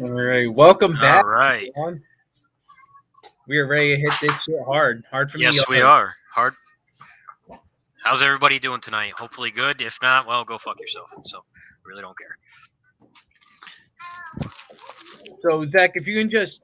All right, welcome All back, right. everyone. We are ready to hit this shit hard from the Yes, we yard. are. Hard. How's everybody doing tonight? Hopefully good. If not, well, go fuck yourself. So, really don't care. So, Zach, if you can just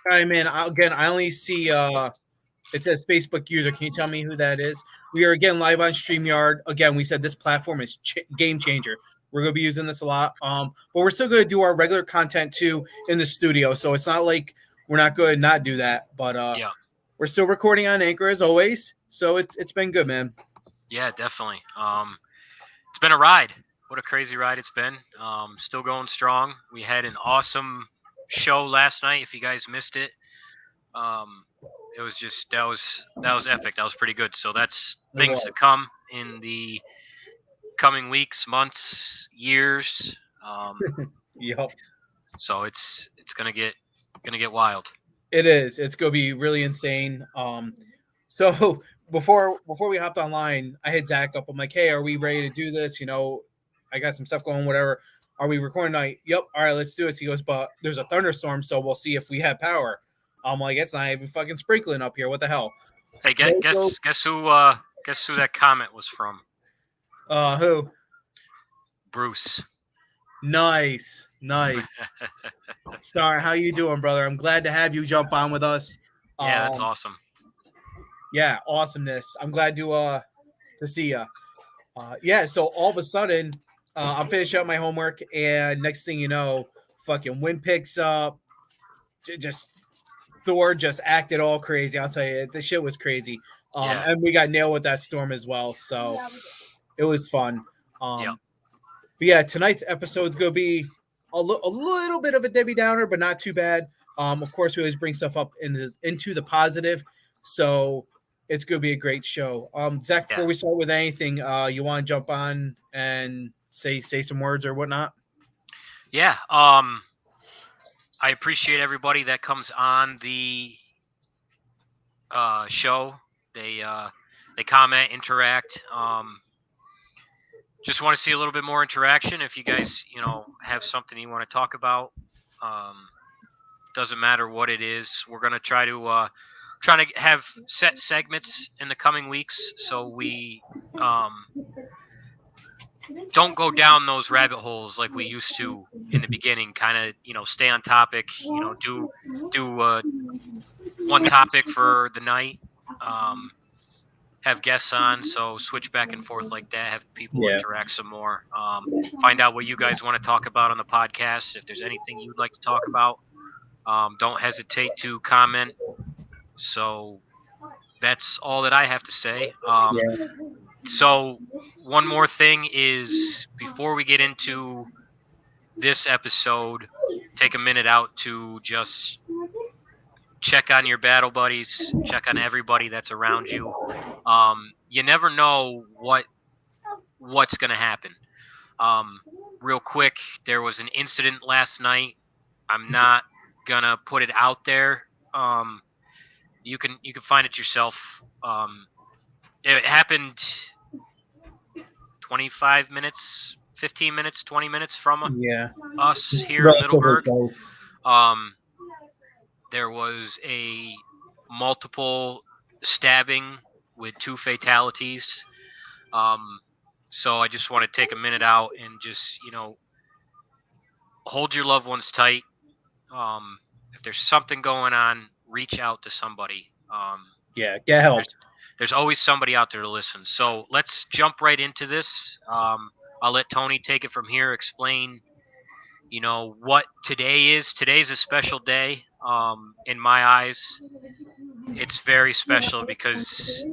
chime in again, I only see it says Facebook user. Can you tell me who that is? We are again live on StreamYard. Again, we said this platform is game changer. We're going to be using this a lot, but we're still going to do our regular content too in the studio. So it's not like we're not going to not do that, but Yeah. we're still recording on Anchor as always. So it's been good, man. Yeah, definitely. It's been a ride. What a crazy ride it's been. Still going strong. We had an awesome show last night. If you guys missed it, um, it was just that was epic. That was pretty good. So that's It things to was. come in the coming weeks, months, years. Yep. So it's gonna get wild. It is. It's gonna be really insane. So before we hopped online, I hit Zach up. I'm like, hey, are we ready to do this? I got some stuff going, whatever. Are we recording tonight? Yep. All right, let's do it. He goes, but there's a thunderstorm, so we'll see if we have power. I'm like, it's not even fucking sprinkling up here. What the hell? Hey, No joke. guess who that comment was from? Who? Bruce. Nice. Star, how you doing, brother? I'm glad to have you jump on with us. Yeah, that's Um, awesome. yeah, awesomeness. I'm glad to see you. Yeah, so all of a sudden, I'm finishing up my homework, and next thing you know, fucking wind picks up. Just Thor just acted all crazy. I'll tell you, the shit was crazy. Yeah, And we got nailed with that storm as well, so it was fun. yeah, But yeah, tonight's episode's gonna be a little bit of a Debbie Downer, but not too bad. Of course, we always bring stuff up into the positive, so it's gonna be a great show. Zach, yeah, before we start with anything, you want to jump on and say some words or whatnot? yeah. I appreciate everybody that comes on the show. They comment, interact. Just want to see a little bit more interaction. If you guys, have something you want to talk about, um, doesn't matter what it is. We're gonna try to have set segments in the coming weeks, so we um, don't go down those rabbit holes like we used to in the beginning. Kind of, stay on topic. Do one topic for the night. Um, have guests on, so switch back and forth like that. Have people Yeah. interact some more. Find out what you guys want to talk about on the podcast. If there's anything you'd like to talk about, don't hesitate to comment. So that's all that I have to say. Yeah. So one more thing is before we get into this episode, take a minute out to just check on your battle buddies, check on everybody that's around you. You never know what's going to happen. Real quick, there was an incident last night. I'm not gonna put it out there. You can find it yourself. It happened 25 minutes, 15 minutes, 20 minutes from Yeah. us here in Relatively Middleburg. close. There was a multiple stabbing with 2 fatalities. So I just want to take a minute out and just, hold your loved ones tight. If there's something going on, reach out to somebody. Yeah. Get help. There's always somebody out there to listen. So let's jump right into this. I'll let Tony take it from here, explain, what today is. Today's a special day. In my eyes, it's very special because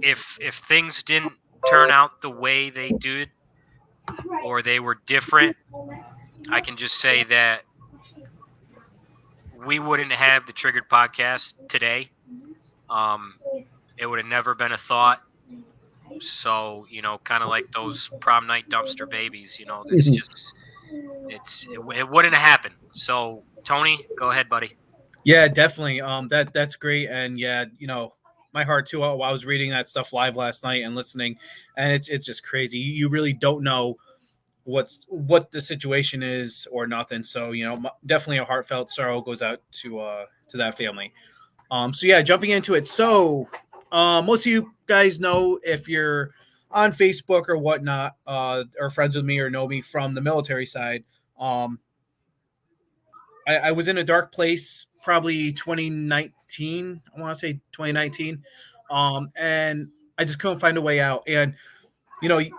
if things didn't turn out the way they did or they were different, I can just say that we wouldn't have the Triggered podcast today. It would have never been a thought. So, kind of like those prom night dumpster babies, it's just, it wouldn't have happened. So, Tony, go ahead, buddy. Yeah, definitely. That's great, and yeah, my heart too. While I was reading that stuff live last night and listening, and it's just crazy. You really don't know what the situation is or nothing. So definitely a heartfelt sorrow goes out to that family. So yeah, jumping into it. So most of you guys know, if you're on Facebook or whatnot, or friends with me or know me from the military side. Um, I was in a dark place probably 2019. I want to say 2019, and I just couldn't find a way out. And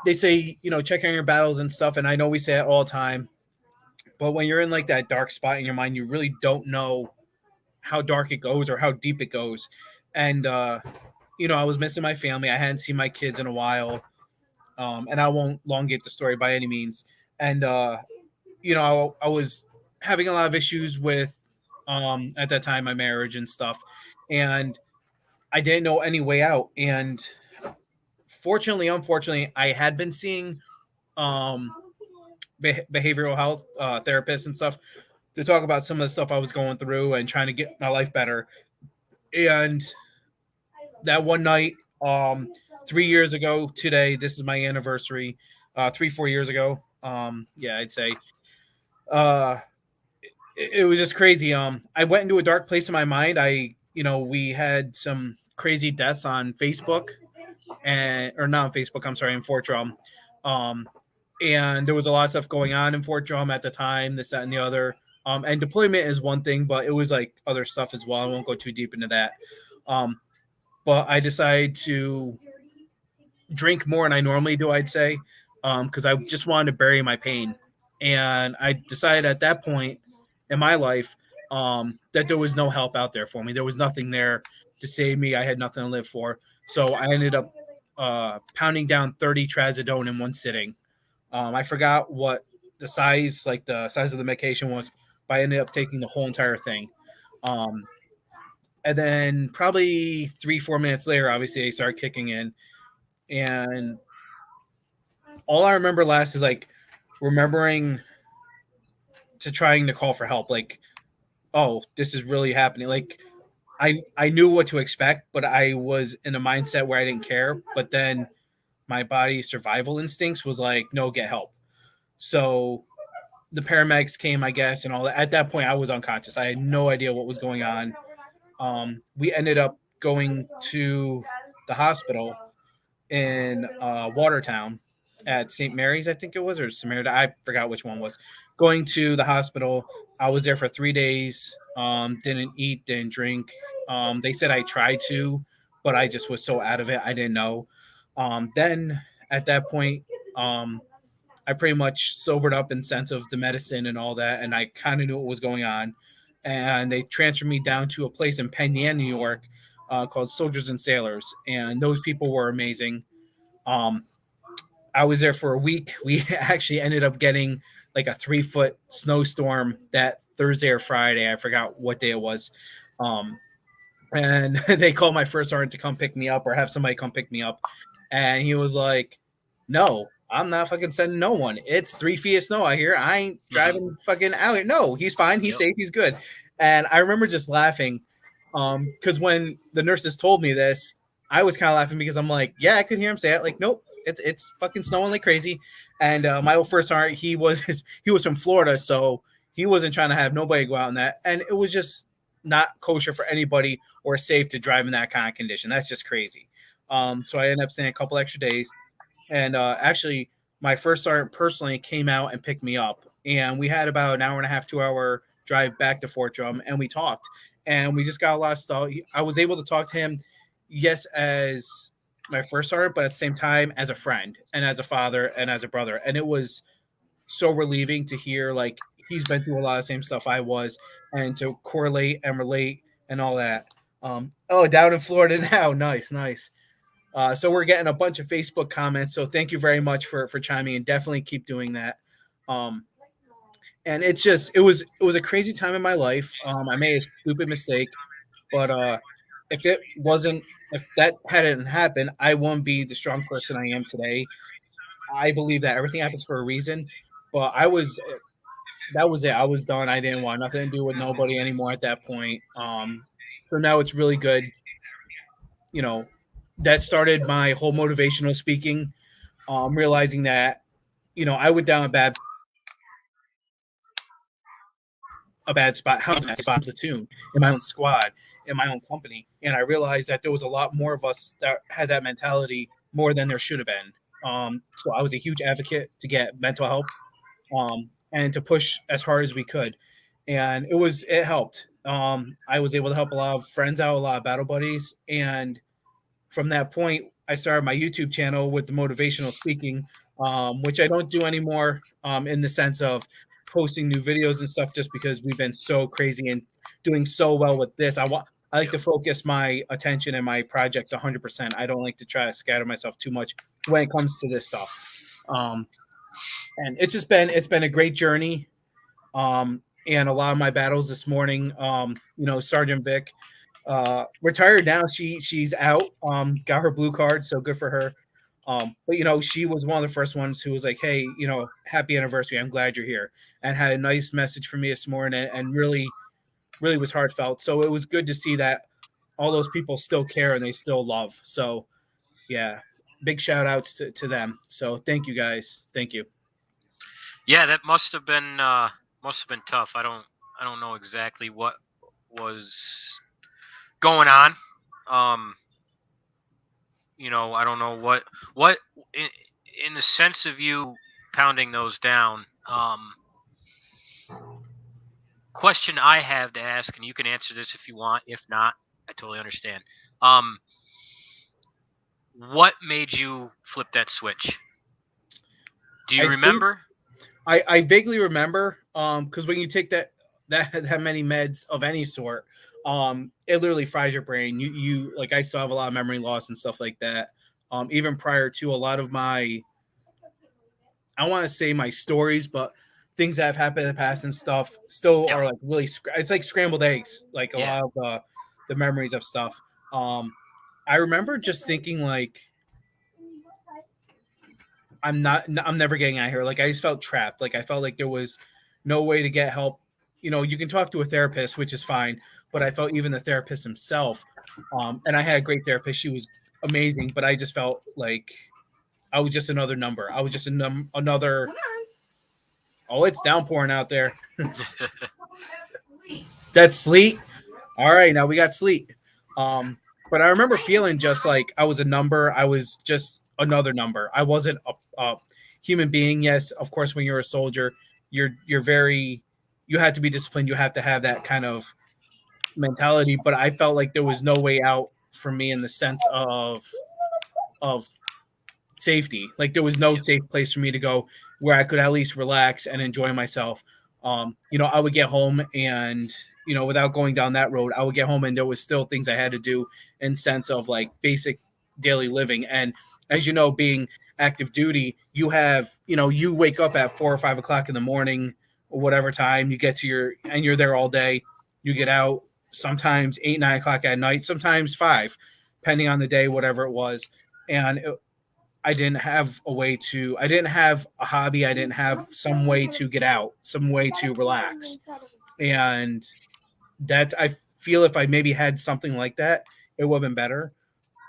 they say check on your battles and stuff, and I know we say it all the time, but when you're in like that dark spot in your mind, you really don't know how dark it goes or how deep it goes. And I was missing my family. I hadn't seen my kids in a while, and I won't elongate the story by any means. And I was having a lot of issues with at that time my marriage and stuff, and I didn't know any way out. And fortunately, unfortunately, I had been seeing um, behavioral health therapists and stuff to talk about some of the stuff I was going through and trying to get my life better. And that one night, 3 years ago today, this is my anniversary. 3 4 years ago, yeah, I'd say. Uh, it was just crazy. I went into a dark place in my mind. We had some crazy deaths on Facebook, and or not on Facebook. I'm sorry, in Fort Drum. Um, and there was a lot of stuff going on in Fort Drum at the time. This, that, and the other. And deployment is one thing, but it was like other stuff as well. I won't go too deep into that. But I decided to drink more than I normally do, I'd say, because I just wanted to bury my pain. And I decided at that point in my life that there was no help out there for me. There was nothing there to save me. I had nothing to live for. So I ended up pounding down 30 trazodone in one sitting. I forgot what the size of the medication was, but I ended up taking the whole entire thing. Um, and then probably 3 4 minutes later, obviously, I started kicking in, and all I remember last is like remembering to trying to call for help. Like, oh, this is really happening. Like, I knew what to expect, but I was in a mindset where I didn't care. But then my body's survival instincts was like, no, get help. So the paramedics came, I guess, and all that. At that point, I was unconscious. I had no idea what was going on. We ended up going to the hospital in Watertown at St. Mary's, I think it was, or Samaritan. I forgot which one was. Going to the hospital, I was there for 3 days. Didn't eat, didn't drink. They said I tried to, but I just was so out of it, I didn't know. Then at that point, I pretty much sobered up in sense of the medicine and all that, and I kind of knew what was going on. And they transferred me down to a place in Penn Yan, New York, called Soldiers and Sailors, and those people were amazing. Um, I was there for a week. We actually ended up getting like a 3 foot snowstorm that Thursday or Friday. I forgot what day it was. Um, and they called my first sergeant to come pick me up or have somebody come pick me up. And he was like, no, I'm not fucking sending no one. It's 3 feet of snow out here. I ain't Mm-hmm. driving fucking out here. No, he's fine. He's Yep. safe. He's good. And I remember just laughing because when the nurses told me this, I was kind of laughing because I'm like, yeah, I could hear him say it. Like, nope, it's fucking snowing like crazy. And my old first sergeant, he was from Florida, so he wasn't trying to have nobody go out in that. And it was just not kosher for anybody or safe to drive in that kind of condition. That's just crazy. So I ended up staying a couple extra days. And actually, my first sergeant personally came out and picked me up. And we had about an hour and a half, 2 hour drive back to Fort Drum, and we talked. And we just got a lot of stuff. I was able to talk to him, yes, as my first sergeant, but at the same time as a friend and as a father and as a brother. And it was so relieving to hear like he's been through a lot of the same stuff I was, and to correlate and relate and all that. Oh, down in Florida now. Nice, nice. So we're getting a bunch of Facebook comments. So thank you very much for chiming in. Definitely keep doing that. Um, and it was a crazy time in my life. I made a stupid mistake, but if it wasn't if that hadn't happened, I wouldn't be the strong person I am today. I believe that everything happens for a reason. But that was it. I was done. I didn't want nothing to do with nobody anymore at that point. So now it's really good. You know, that started my whole motivational speaking. Realizing that I went down a bad spot, how spot platoon in my own squad, in my own company, and I realized that there was a lot more of us that had that mentality more than there should have been. So I was a huge advocate to get mental help, and to push as hard as we could, and it helped. I was able to help a lot of friends out, a lot of battle buddies, and from that point, I started my YouTube channel with the motivational speaking, which I don't do anymore, in the sense of posting new videos and stuff, just because we've been so crazy and doing so well with this. I like Yep. to focus my attention and my projects 100%. I don't like to try to scatter myself too much when it comes to this stuff. Um, and it's been a great journey. And a lot of my battles this morning, Sergeant Vic, retired now. She's out. Got her blue card, so good for her. But she was one of the first ones who was like, "Hey, happy anniversary. I'm glad you're here," and had a nice message for me this morning, and really, really was heartfelt. So it was good to see that all those people still care and they still love. So yeah, big shout outs to them. So thank you guys. Thank you. Yeah, that must have been tough. I don't know exactly what was going on. Um, I don't know what in, in the sense of you pounding those down. Question I have to ask, and you can answer this if you want. If not, I totally understand. Um, what made you flip that switch? Do you I think remember? I vaguely remember, because when you take that many meds of any sort, it literally fries your brain. You like, I still have a lot of memory loss and stuff like that. Even prior to a lot of my, I want to say my stories, but things that have happened in the past and stuff still Yeah, are like really. It's like scrambled eggs. Like a yeah, lot of the memories of stuff. I remember just thinking like, I'm never getting out of here. Like I just felt trapped. Like I felt like there was no way to get help. You can talk to a therapist, which is fine, but I felt even the therapist himself, and I had a great therapist. She was amazing, but I just felt like I was just another number. I was just another. Oh, it's downpouring out there. That's sleet. All right, now we got sleet. Um, but I remember feeling just like I was a number. I was just another number. I wasn't a human being. Yes, of course, when you're a soldier, you're very, you have to be disciplined. You have to have that kind of mentality. But I felt like there was no way out for me in the sense of safety. Like there was no yep, safe place for me to go where I could at least relax and enjoy myself. I would get home and without going down that road, I would get home and there was still things I had to do in sense of like basic daily living. And as you know, being active duty, you wake up at 4 or 5 o'clock in the morning or whatever time you get to and you're there all day. You get out sometimes 8, 9 o'clock at night, sometimes 5, depending on the day, whatever it was. And I didn't have a hobby. I didn't have some way to get out, some way to relax. And that I feel if I maybe had something like that, it would have been better,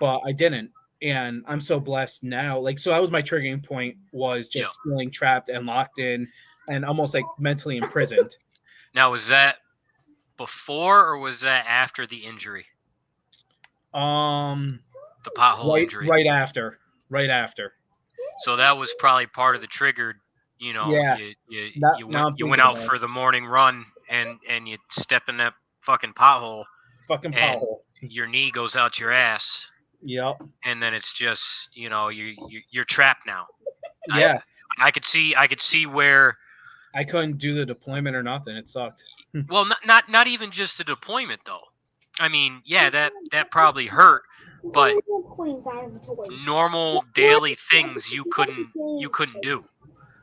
but I didn't. And I'm so blessed now. Like, so that was my triggering point, was yep. just feeling trapped and locked in and almost like mentally imprisoned. Now, was that before or was that after the injury, Um, the pothole injury? right after, right after. So that was probably part of the trigger. You know, Yeah. you you Now, you now went I'm you went thinking out about it. for the morning run and you step in that fucking pothole Fucking and pothole. your knee goes out your ass Yep. and then it's just you're trapped now. I Yeah. I could see where. I couldn't do the deployment or nothing. It sucked. Well, not even just the deployment though. I mean, yeah, that probably hurt, but normal daily things you couldn't do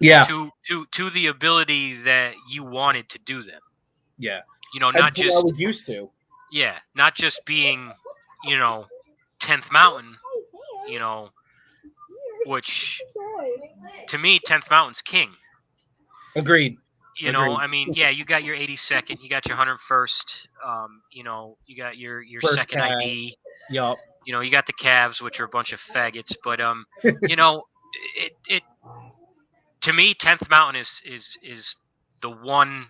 Yeah. to the ability that you wanted to do them. Yeah. Not Until I just, was used to. not just being, you know, 10th Mountain, you know, which to me 10th Mountain's king. Agreed. I mean, yeah, you got your 82nd, you got your 101st, you got your First second cat. ID. Yup. You got the Cavs, which are a bunch of faggots, but it to to me, 10th Mountain is the one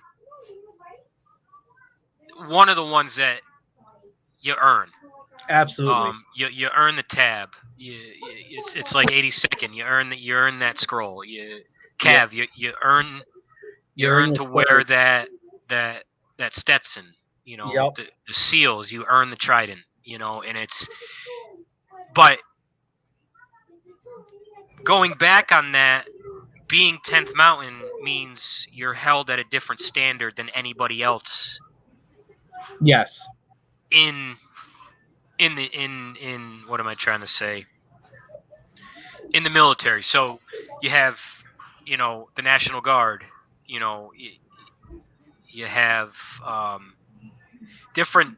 of the ones that you earn. Absolutely. You earn the tab. It's like 82nd. You earn that scroll. Yep. You earn You're in your to wear clothes. that Stetson. Yep. The seals. You earn the trident. And but going back on that, being 10th Mountain means you're held at a different standard than anybody else Yes. in what am I trying to say? In the military. So you have, the National Guard, you have different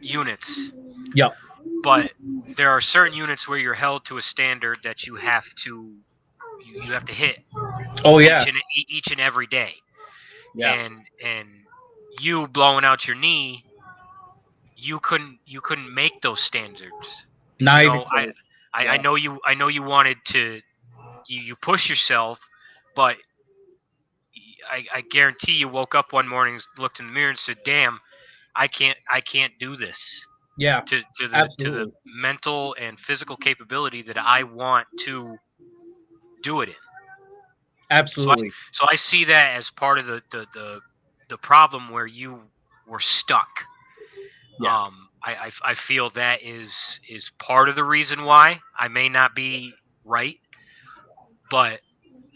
units, Yep. but there are certain units where you're held to a standard that you have to hit Oh yeah. each and every day. Yeah. And you blowing out your knee, you couldn't make those standards. Not even close. I know you wanted to you push yourself, but I guarantee you woke up one morning, looked in the mirror, and said, "Damn, I can't do this." Yeah. To the Absolutely. mental and physical capability that I want to do it in. Absolutely. So I see that as part of the problem where you were stuck. Yeah. I feel that is part of the reason why. I may not be right, but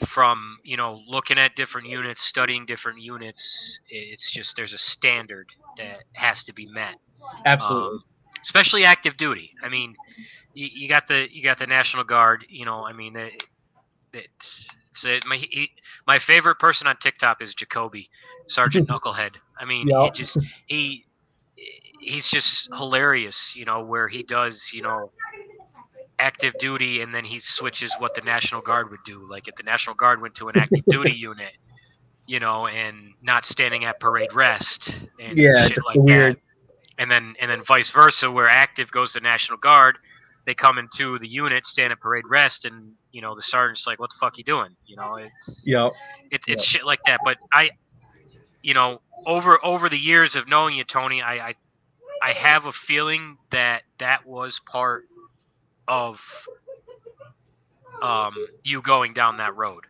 from looking at different units, studying different units, it's just there's a standard that has to be met. Absolutely. Especially active duty. I mean, you got the National Guard. I mean, my favorite person on TikTok is Jacoby, Sergeant Knucklehead. I mean, Yep. he's just hilarious. Where he does active duty, and then he switches what the National Guard would do. Like if the National Guard went to an active duty unit, and not standing at parade rest and Yeah. shit Just like the weird. that. And then vice versa, where active goes to National Guard, they come into the unit, stand at parade rest, and the sergeant's like, "What the fuck you doing?" It's Yep. it's shit like that. But over the years of knowing you, Tony, I have a feeling that was part of you going down that road.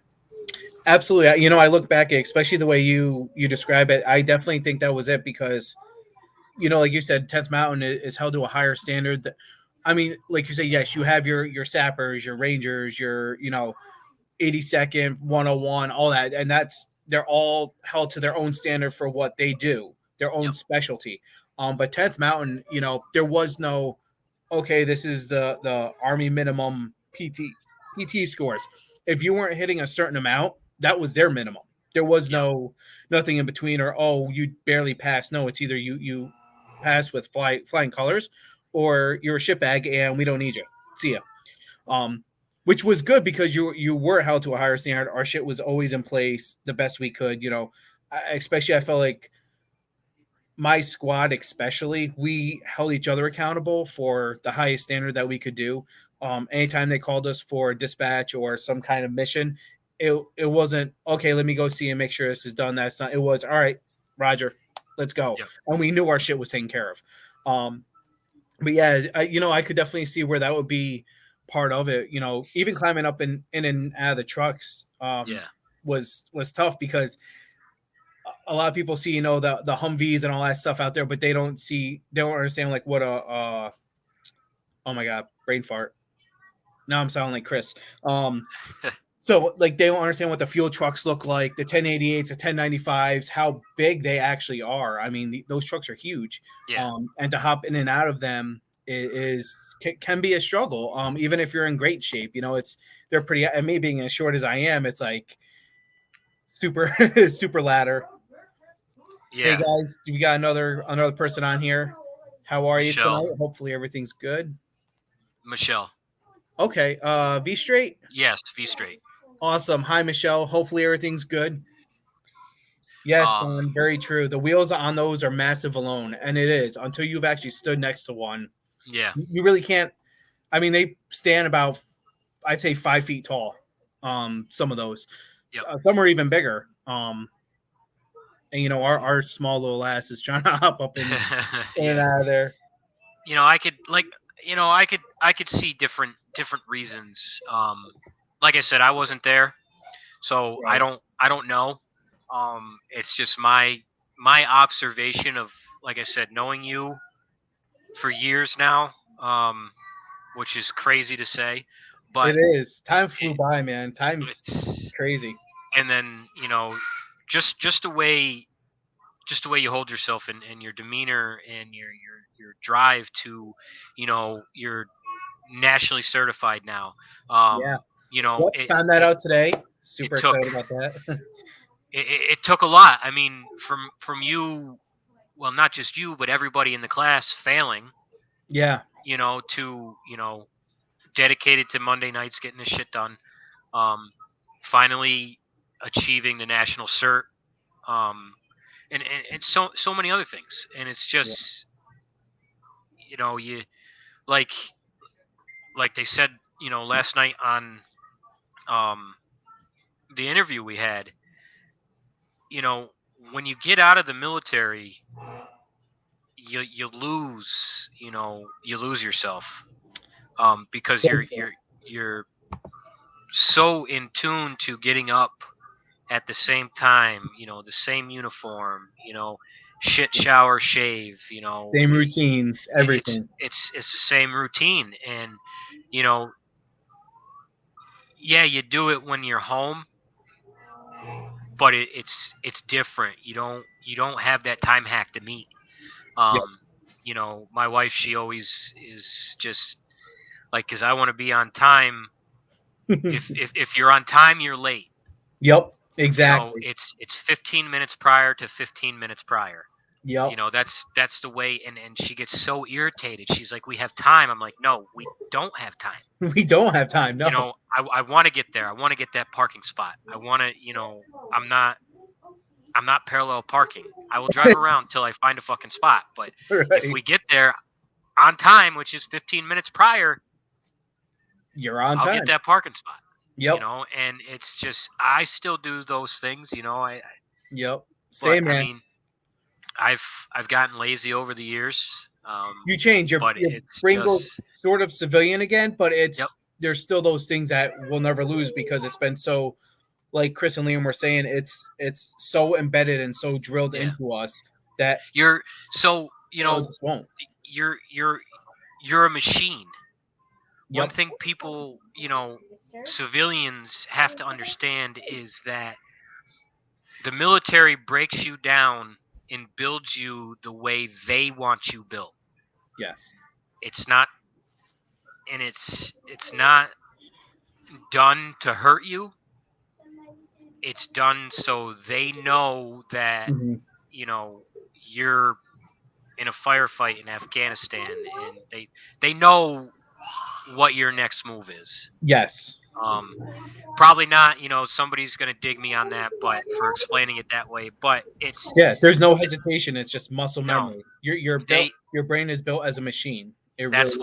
Absolutely. I look back at, especially the way you describe it. I definitely think that was it because, like you said, 10th Mountain is held to a higher standard. I mean, like you say, yes, you have your sappers, your rangers, your 82nd, 101, all that, and they're all held to their own standard for what they do, their own Yep. specialty. But 10th Mountain, there was no, okay, this is the Army minimum PT scores. If you weren't hitting a certain amount, that was their minimum. There was Yep. nothing in between, or you barely passed. No, it's either you pass with flying colors, or you're a shitbag and we don't need you. See ya. Which was good because you were held to a higher standard. Our shit was always in place the best we could. Especially I felt like my squad, especially, we held each other accountable for the highest standard that we could do. Anytime they called us for dispatch or some kind of mission, it wasn't okay. Let me go see and make sure this is done. That's not. It was all right, Roger. Let's go. Yep. And we knew our shit was taken care of. But yeah, I could definitely see where that would be part of it. Even climbing up in and out of the trucks was tough because a lot of people see the Humvees and all that stuff out there, but they don't understand like what a oh my god, brain fart. Now I'm sounding like Chris. So like they don't understand what the fuel trucks look like, the 1088s, the 1095s, how big they actually are. I mean, those trucks are huge. Yeah. And to hop in and out of them can be a struggle. Even if you're in great shape, they're pretty. And me being as short as I am, it's like super super ladder. Yeah. Hey guys, we got another person on here. How are Michelle. you tonight? Hopefully everything's good. Michelle. Okay. V straight. Yes, V straight. Awesome. Hi, Michelle. Hopefully everything's good. Yes, Don, very true. The wheels on those are massive alone, and it is until you've actually stood next to one. Yeah. You really can't. I mean, they stand about I'd say 5 feet tall. Some of those, Yep. some are even bigger. And our small little ass is trying to hop up in and Yeah. out of there. I could I could see different reasons. Like I said, I wasn't there, so I Right. don't know. It's just my observation of, like I said, knowing you for years now, which is crazy to say, It but is. Time flew it, by, man. Time's it's crazy. and then just the way you hold yourself, and your demeanor, and your drive to, you're nationally certified now. Yeah. You know, Yep. Found that out today. it Super took excited about that. it took a lot. I mean, from you, well, not just you, but everybody in the class failing, Yeah. to dedicated to Monday nights getting this shit done. Finally achieving the national cert. Um, and so many other things. And it's Yeah. just, you like like they said, last night on um the interview we had, you know, when you get out of the military, you lose, you lose yourself, because you're so in tune to getting up at the same time, the same uniform, shit, shower, shave, Same routines, everything. it's the same routine. And you know yeah, you do it when you're home, but it's different. You don't have that time hack to meet. Yep. um my wife, she always is just like, because I want to be on time. If you're on time, you're late. Yep. Exactly. It's 15 minutes prior to 15 minutes prior. Yep. That's the way. And she gets so irritated. She's like, we have time. I'm like, no, we don't have time. We don't have time. No. I want to get there. I want to get that parking spot. I want to, i'm not I'm not parallel parking. I will drive around till I find a fucking spot. But if Right. we get there on time, which is 15 minutes prior, You're on I'll get time. that parking spot. Yep. And it's just, I still do those things. Yep. But Same, I man. mean, I've gotten lazy over the years. You change But your it's brain goes just, sort of civilian again, but yep, there's still those things that we'll never lose because it's been so, like Chris and Liam were saying, it's so embedded and so drilled yeah. into us that You're so, it just won't. you're you're you're a machine. One Yep. thing people, civilians have to understand is that the military breaks you down and builds you the way they want you built. Yes. It's not, and it's not done to hurt you. It's done so they know that, Mhm. you're in a firefight in Afghanistan, and they know what your next move is. Yes. Um, Probably not. Somebody's going to dig me on that, but for explaining it that way. But it's Yeah. There's no hesitation. It's just muscle no. memory. You're built. They Your brain is built as a machine. It really That's is.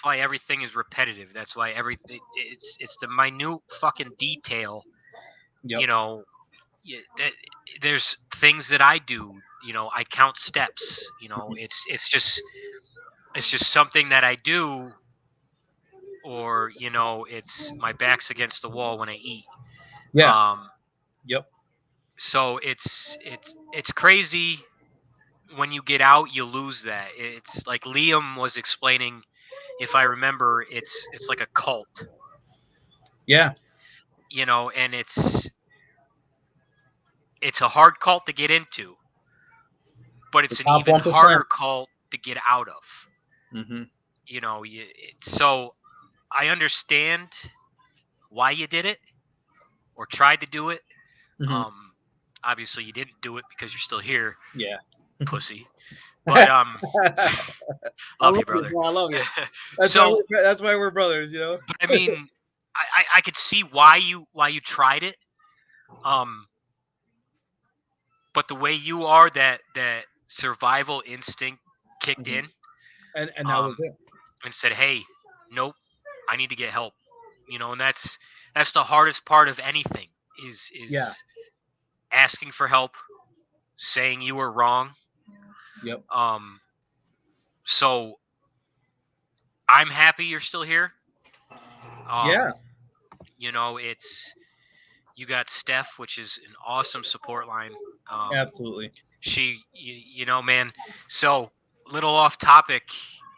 why everything is repetitive. That's why everything, it's the minute fucking detail. Yep. You know, that there's things that I do. I count steps. It's just something that I do, or it's my back's against the wall when I eat. Yeah. Um, Yep. so it's crazy. When you get out, you lose that. It's like Liam was explaining, if I remember, it's like a cult, Yeah. and it's a hard cult to get into, but The it's an top even 1%. harder cult to get out of. Mm-hmm. So I understand why you did it or tried to do it. Mm-hmm. Um, Obviously you didn't do it because you're still here, Yeah. pussy. But I love love you, you, brother. bro. I love you. So, That's why we're brothers. but I mean, I could see why you tried it. Um, but the way you are, that survival instinct kicked Mhm. in, And that was it. and said, "Hey, nope, I need to get help." And that's the hardest part of anything is Yeah. asking for help, saying you were wrong. Yep. So I'm happy you're still here. Yeah. It's you got Steph, which is an awesome support line. Absolutely. Man. So little off topic,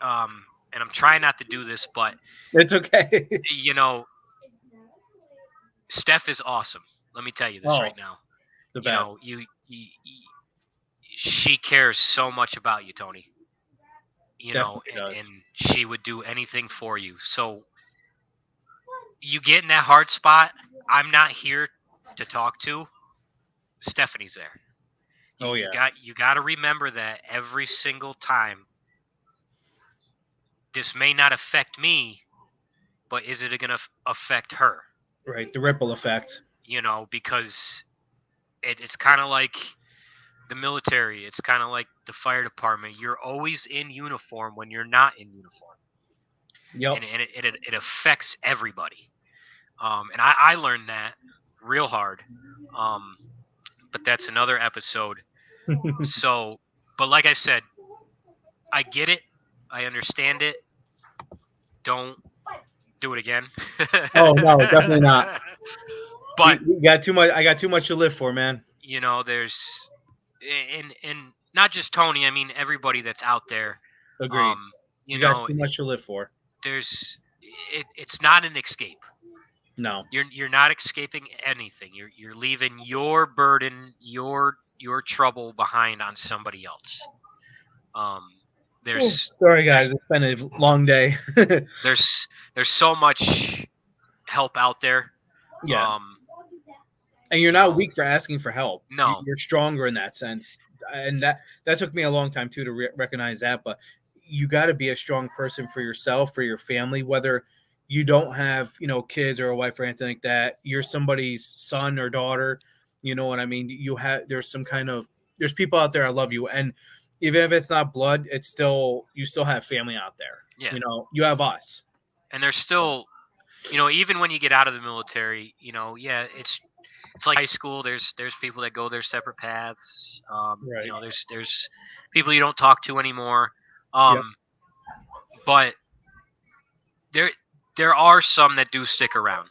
and I'm trying not to do this, but It's okay. Steph is awesome. Let me tell you this Oh, right now. the best. She cares so much about you, Tony. Definitely and does. she would do anything for you. So you get in that hard spot. I'm not here to talk to. Stephanie's there. Oh You yeah. got to remember that every single time. This may not affect me, but is it going to affect her? Right. The ripple effect. Because it's kind of like the military. It's kind of like the fire department. You're always in uniform when you're not in uniform. Yep. And it affects everybody. And I learned that real hard. But that's another episode. So, but like I said, I get it. I understand it. Don't do it again. Oh no, definitely not. But you got too much. I got too much to live for, man. there's and not just Tony. I mean everybody that's out there. Agreed. You got too much to live for. It's not an escape. No. You're not escaping anything. You're leaving your burden, your trouble behind on somebody else. Sorry guys, it's been a long day. there's so much help out there. Yes. And you're not weak for asking for help. No. You're stronger in that sense. And that took me a long time too to recognize that, but you got to be a strong person for yourself, for your family, whether you don't have, kids or a wife or anything like that. You're somebody's son or daughter. You know what I mean? There's people out there that love you. And even if it's not blood, you still have family out there. Yeah. You have us. And there's still, even when you get out of the military, it's like high school. There's people that go their separate paths. Right. There's people you don't talk to anymore. Yep. But there are some that do stick around.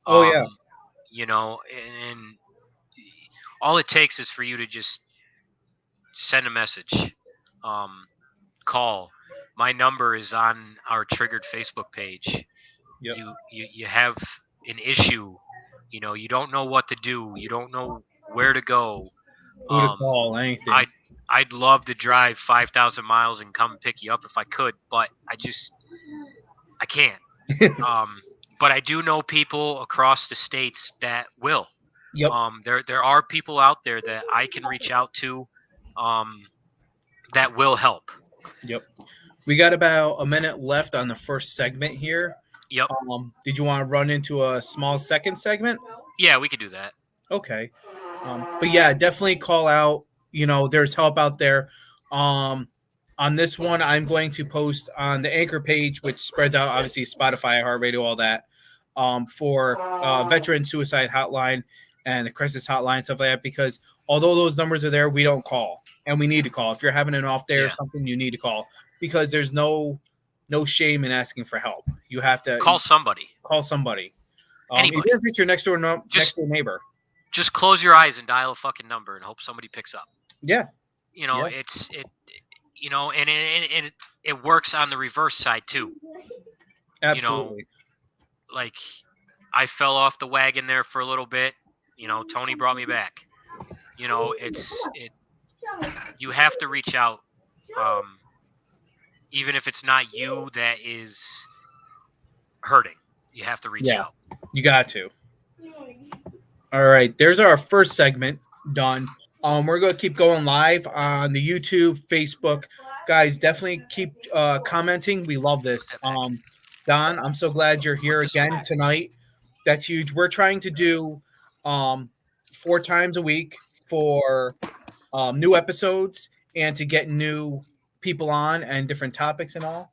Oh yeah. And all it takes is for you to just send a message, call. My number is on our Triggered Facebook page. Yep. You have an issue, you don't know what to do, you don't know where to go. Who to call, anything. I'd love to drive 5,000 miles and come pick you up if I could, but I can't. But I do know people across the states that will. Yep. There are people out there that I can reach out to, that will help. Yep. We got about a minute left on the first segment here. Yep. Did you want to run into a small second segment? Yeah, we could do that. Okay. But yeah, definitely call out. There's help out there. On this one, I'm going to post on the Anchor page, which spreads out obviously Spotify, iHeartRadio, all that, for veteran suicide hotline and the crisis hotline, stuff like that. Because although those numbers are there, we don't call, and we need to call. If you're having an off day or something, you need to call, because there's no shame in asking for help. You have to call somebody. Even if it's your next door neighbor. Just close your eyes and dial a fucking number and hope somebody picks up. Yeah. And it works on the reverse side too. Absolutely. Like I fell off the wagon there for a little bit. Tony brought me back. You have to reach out. Even if it's not you that is hurting, you have to reach out. You got to. All right, there's our first segment done. We're going to keep going live on the YouTube, Facebook. Guys, definitely keep commenting. We love this. Don, I'm so glad you're here again tonight. That's huge. We're trying to do 4 times a week for new episodes and to get new people on and different topics and all.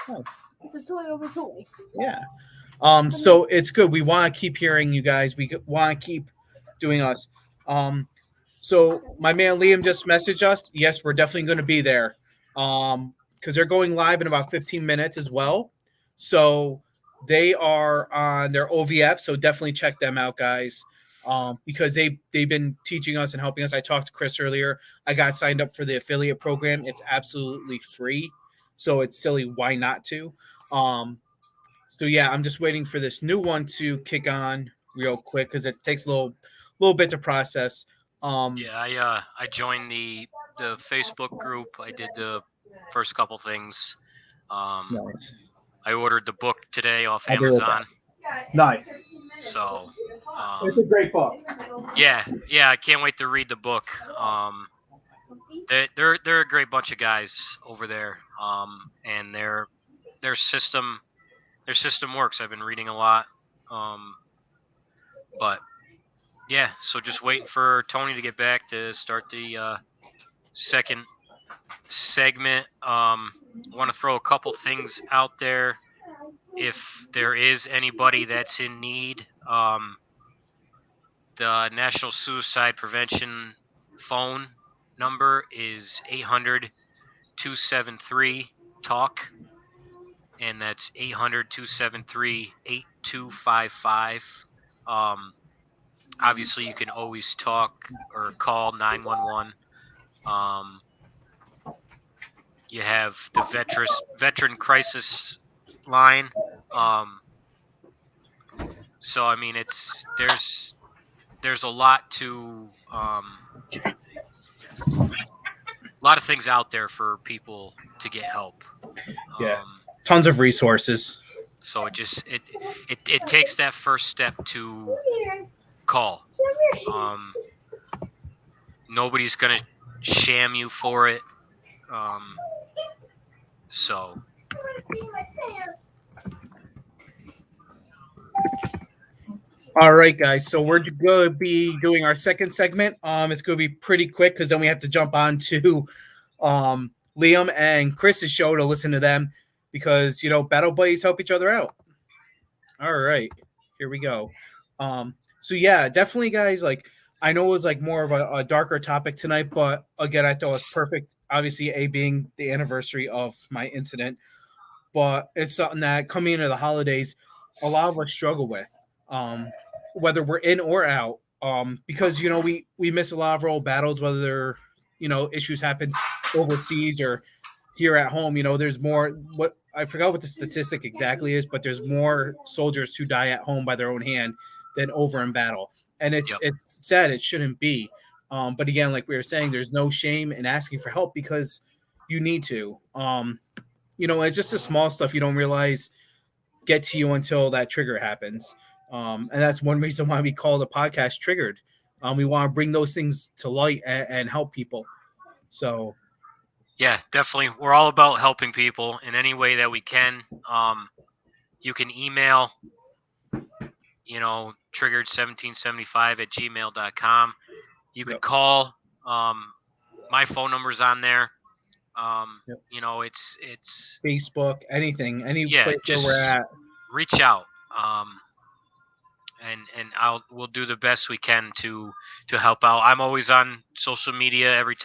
Nice. It's a toy over toy. Yeah. So it's good. We want to keep hearing you guys. We want to keep doing us. Um, so my man Liam just messaged us. Yes, we're definitely going to be there. Because they're going live in about 15 minutes as well. So they are on their OVF. So definitely check them out, guys. Because they've been teaching us and helping us. I talked to Chris earlier. I got signed up for the affiliate program. It's absolutely free. So it's silly why not to. So yeah, I'm just waiting for this new one to kick on real quick because it takes a little bit to process. Um, Yeah, I joined the Facebook group. I did the first couple things. Um, nice. I ordered the book today off I agree with that. Amazon. Nice. So, It's a great book. yeah, I can't wait to read the book. They're a great bunch of guys over there. And their system their system works. I've been reading a lot. But yeah, so just waiting for Tony to get back to start the second segment. Want to throw a couple things out there. If there is anybody that's in need, the National Suicide Prevention phone number is 800-273-TALK, and that's 800-273-8255. Obviously, you can always talk or call 911. You have the veteran crisis line. So I mean, there's a lot to a lot of things out there for people to get help. Yeah, Um, tons of resources. so it takes that first step to call. Um, Nobody's gonna sham you for it. Um, so All right, guys. So we're going to be doing our second segment. It's going to be pretty quick because then we have to jump on to Liam and Chris's show to listen to them because battle buddies help each other out. All right, here we go. So yeah, definitely, guys. Like, I know it was like more of a darker topic tonight, but again, I thought it was perfect. Obviously, a being the anniversary of my incident, but it's something that coming into the holidays, a lot of us struggle with, um, whether we're in or out, because we miss a lot of our old battles, whether they're issues happen overseas or here at home. There's more. What I forgot what the statistic exactly is, but there's more soldiers who die at home by their own hand than over in battle, and it's yep, it's sad. It shouldn't be. But again, like we were saying, there's no shame in asking for help because you need to. It's just the small stuff you don't realize get to you until that trigger happens. And that's one reason why we call the podcast Triggered. We want to bring those things to light and help people. So, yeah, definitely. We're all about helping people in any way that we can. You can email, triggered1775@gmail.com. You could yep, call. My phone number's on there. yep. It's Facebook, anything, any yeah, place where we're just at. reach out. And we'll do the best we can to help out. I'm always on social media every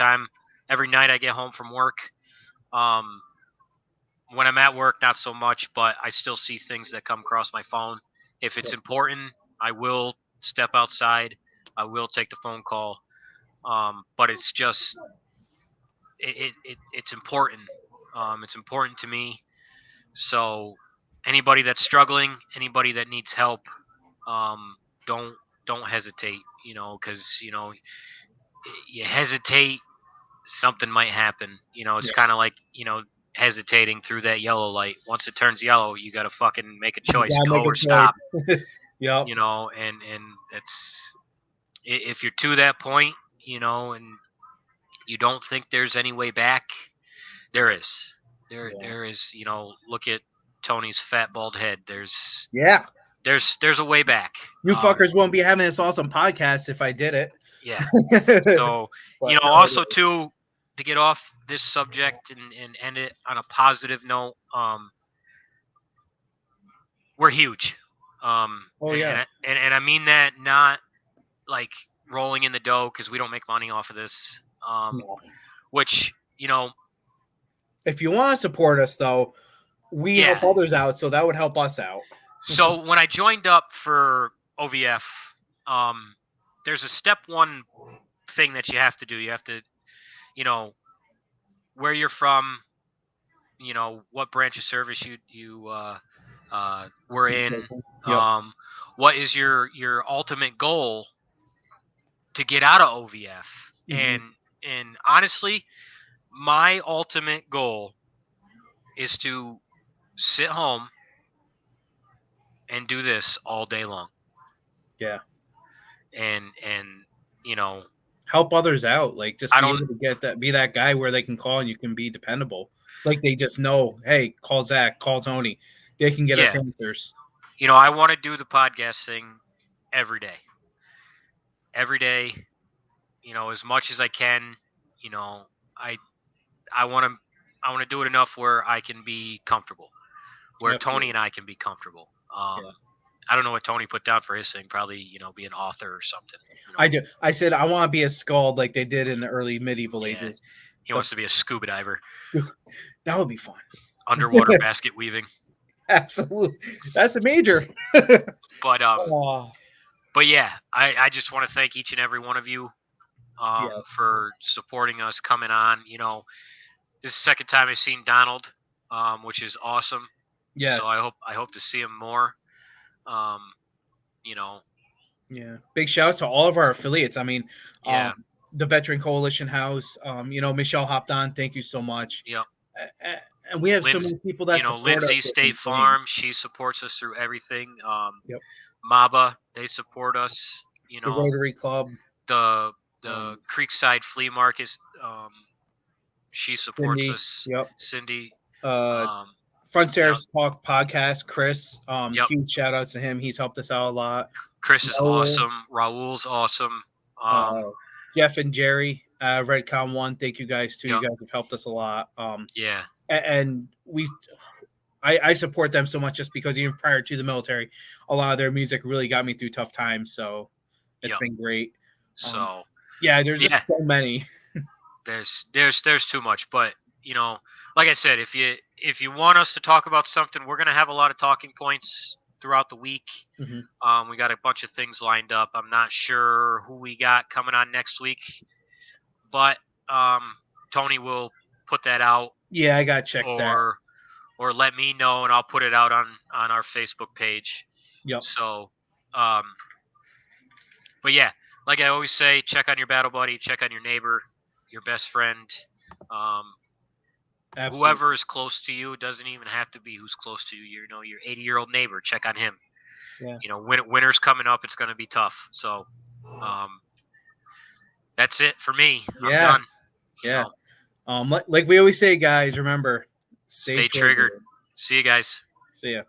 night I get home from work. Um, when I'm at work, not so much, but I still see things that come across my phone. If it's Yep. important, I will step outside. I will take the phone call. But it's just it's important. It's important to me. So anybody that's struggling, anybody that needs help, um, don't don't hesitate. Because you hesitate, something might happen. It's Yep. kind of like hesitating through that yellow light. Once it turns yellow, you got to fucking make a You choice, gotta go make a or choice. stop. Yep. And that's if you're to that point, and you don't think there's any way back, there is. Yeah. There is. Look at Tony's fat bald head. Yeah. There's a way back. You fuckers won't be having this awesome podcast if I did it. Yeah. So, But no, it also is. too, to get off this subject and end it on a positive note, we're huge. Oh, yeah. And I mean that not like rolling in the dough because we don't make money off of this. No. Which, you know, If you want to support us, though, we Yeah. help others out, so that would help us out. So when I joined up for OVF, there's a step one thing that you have to do. You have to, you know, where you're from, you know, what branch of service you were in, Yep. what is your ultimate goal to get out of OVF, Mhm. and honestly, my ultimate goal is to sit home and do this all day long. Yeah. And you know, Help others out. Like, just I be don't able to be that guy where they can call and you can be dependable. Like, they just know, hey, call Zach, call Tony. They can get us Yeah. answers. You know, I want to do the podcast thing every day. Every day, you know, as much as I can. You know, I want to do it enough where I can be comfortable, where Absolutely. Tony and I can be comfortable. Yeah. I don't know what Tony put down for his thing. Probably, you know, be an author or something. You know? I do. I said I want to be a skald like they did in the early medieval ages. He wants to be a scuba diver. That would be fun. Underwater basket weaving. Absolutely. That's a major. But Oh, but yeah, I just want to thank each and every one of you yes. for supporting us, coming on. You know, this is the second time I've seen Donald, which is awesome. Yes. So I hope to see him more. You know. Yeah. Big shout out to all of our affiliates. I mean, Yeah. The Veteran Coalition House. You know, Michelle hopped on. Thank you so much. Yep. And we have so many people that support Lindsay us. State Farm, she supports us through everything. Yep. MABA, they support us. You know, the Rotary Club, the Creekside Flea Market, she supports Cindy. us. Yep. Cindy. Front Stairs Talk podcast, Chris. Yep. Huge shout outs to him. He's helped us out a lot. Chris is awesome. Raul's awesome. Jeff and Jerry, Redcon One. Thank you guys too. Yep. You guys have helped us a lot. Yeah. And I support them so much just because even prior to the military, a lot of their music really got me through tough times. So it's been great. So yeah, there's just so many. There's too much, but you know, like I said, if you want us to talk about something, we're gonna have a lot of talking points throughout the week. Mm-hmm. We got a bunch of things lined up. I'm not sure who we got coming on next week, but Tony will put that out. Yeah, I got checked that. Or let me know, and I'll put it out on our Facebook page. Yep. So, but yeah, like I always say, check on your battle buddy, check on your neighbor, your best friend. Whoever is close to you. It doesn't even have to be who's close to you. You know, your 80-year-old neighbor, check on him. Yeah. You know, winter's coming up. It's going to be tough. So, that's it for me. I'm done. Yeah. Like we always say, guys, remember, stay triggered. See you guys. See ya.